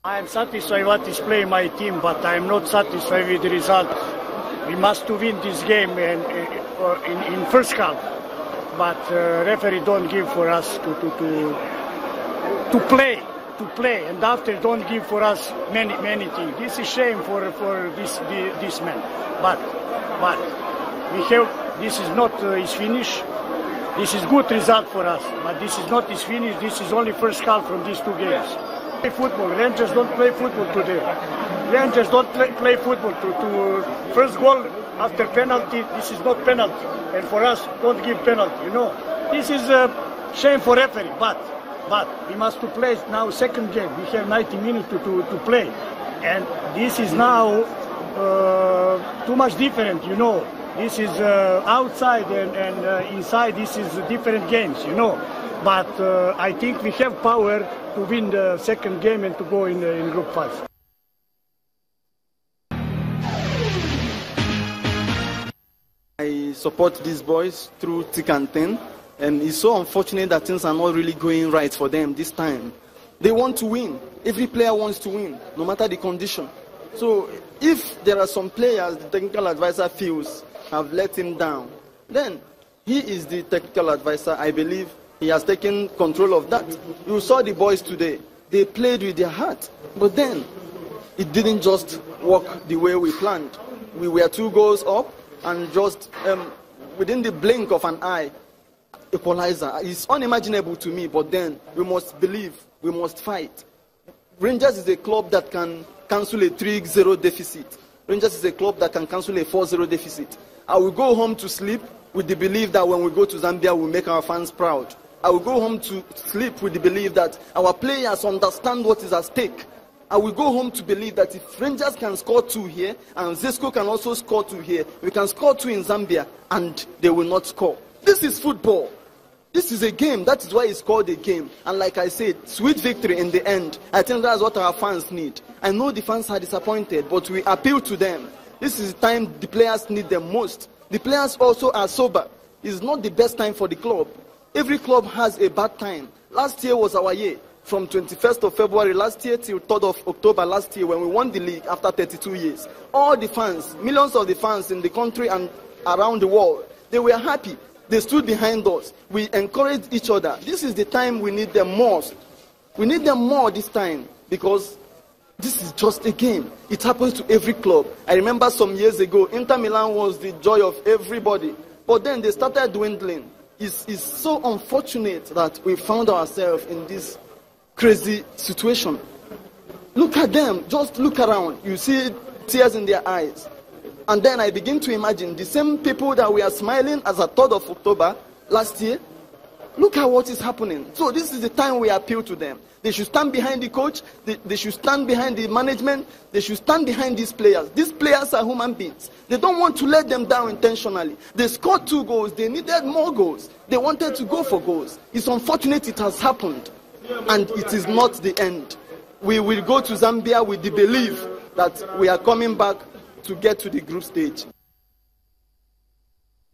I am satisfied what is playing my team, but I am not satisfied with the result. We must to win this game in first half, but referee don't give for us to play, and after don't give for us many things. This is shame for this man. But we have, this is not his finish. This is good result for us, but this is not his finish. This is only first half from these two games. Football. Rangers don't play football today. Rangers don't play football. To first goal after penalty, this is not penalty. And for us, don't give penalty, you know. This is a shame for referee, but we must to play now second game. We have 90 minutes to play. And this is now too much different, you know. This is outside and inside, this is different games, you know. But I think we have power to win the second game and to go in Group 5. I support these boys through thick and thin, and it's so unfortunate that things are not really going right for them this time. They want to win. Every player wants to win, no matter the condition. So if there are some players the technical advisor feels have let him down, then he is the technical advisor. I believe he has taken control of that. You saw the boys today. They played with their heart. But then, it didn't just work the way we planned. We were 2 goals up, and just within the blink of an eye, equalizer. It's unimaginable to me, but then we must believe, we must fight. Rangers is a club that can cancel a 3-0 deficit. Rangers is a club that can cancel a 4-0 deficit. I will go home to sleep with the belief that when we go to Zambia, we'll make our fans proud. I will go home to sleep with the belief that our players understand what is at stake. I will go home to believe that if Rangers can score 2 here, and Zesco can also score 2 here, we can score 2 in Zambia, and they will not score. This is football. This is a game. That is why it's called a game. And like I said, sweet victory in the end. I think that's what our fans need. I know the fans are disappointed, but we appeal to them. This is the time the players need them most. The players also are sober. It's not the best time for the club. Every club has a bad time. Last year was our year. From 21st of February last year till 3rd of October last year, when we won the league after 32 years. All the fans, millions of the fans in the country and around the world, they were happy. They stood behind us. We encouraged each other. This is the time we need them most. We need them more this time because this is just a game. It happens to every club. I remember some years ago, Inter Milan was the joy of everybody. But then they started dwindling. It's so unfortunate that we found ourselves in this crazy situation. Look at them. Just look around. You see tears in their eyes. And then I begin to imagine the same people that we are smiling as a 3rd of October last year. Look at what is happening. So this is the time we appeal to them. They should stand behind the coach. They should stand behind the management. They should stand behind these players. These players are human beings. They don't want to let them down intentionally. They scored 2 goals. They needed more goals. They wanted to go for goals. It's unfortunate it has happened. And it is not the end. We will go to Zambia with the belief that we are coming back to get to the group stage.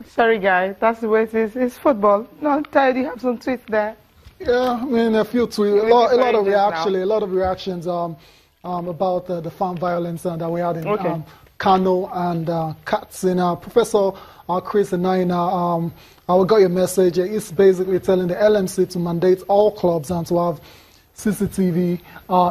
Sorry, guys, that's the way it is. It's football. No, Ty, you have some tweets there. Yeah, I mean, a few tweets, a lot of reactions about the farm violence that we had in Kano and Katsina. Professor Chris Enaina, I got your message. It's basically telling the LMC to mandate all clubs and to have CCTV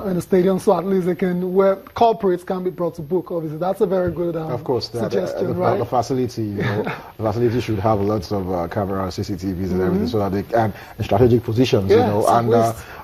in the stadium, so at least they can, where corporates can be brought to book. Obviously, that's a very good of course, suggestion, right? The facility, you know, the facility should have lots of cameras, CCTVs, and everything, so that they can in strategic positions, you know, and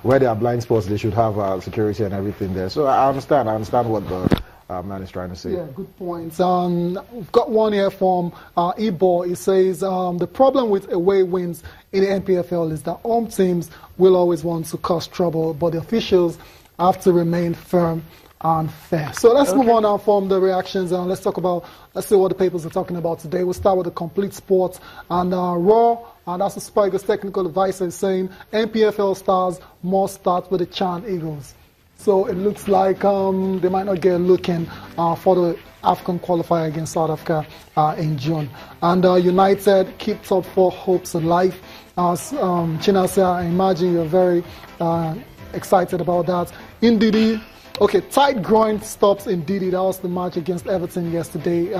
where there are blind spots, they should have security and everything there. So I understand what the man is trying to say. Yeah, good points. We've got one here from Ibo. He says the problem with away wins in the NPFL is that home teams will always want to cause trouble, but the officials have to remain firm and fair. So let's move on now from the reactions and let's see what the papers are talking about today. We'll start with the Complete Sports and Raw, and that's the Spiger's technical advisor is saying NPFL stars must start with the Chan Eagles. So it looks like they might not get a look in for the African qualifier against South Africa in June. And United keep top 4 hopes alive. Chinasa, I imagine you're very excited about that. Ndidi, okay, tight groin stops Ndidi. That was the match against Everton yesterday.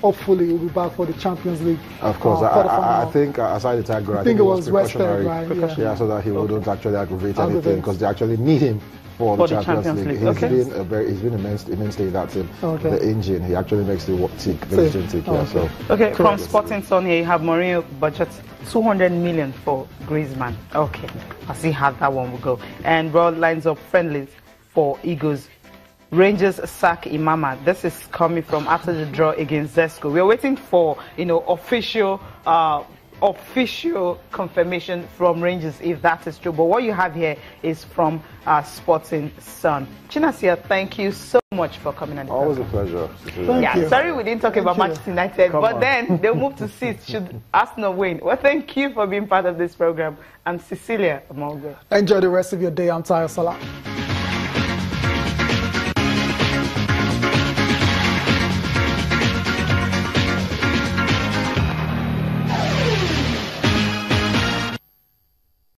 Hopefully, he'll be back for the Champions League. Of course, I think aside the tight groin, I think it was rested, right? Yeah, so that he wouldn't actually aggravate anything, because they actually need him for the Champions League. He's been immensely that team. The engine, he actually makes the tick. So. Okay, from Sporting Sun here, you have Mourinho budget 200 million for Griezmann. Okay, I see how that one will go. And broad lines of friendlies for Eagles. Rangers sack Imama. This is coming from after the draw against Zesco. We are waiting for official confirmation from Rangers if that is true. But what you have here is from Sporting Sun. Chinasia, thank you so much for coming on the Always a pleasure. Thank you. Sorry we didn't talk about Manchester United, but then they'll move to 6th should Arsenal win. Well, thank you for being part of this program. I'm Cecilia Amongo. Enjoy the rest of your day. I'm Tayo Salah.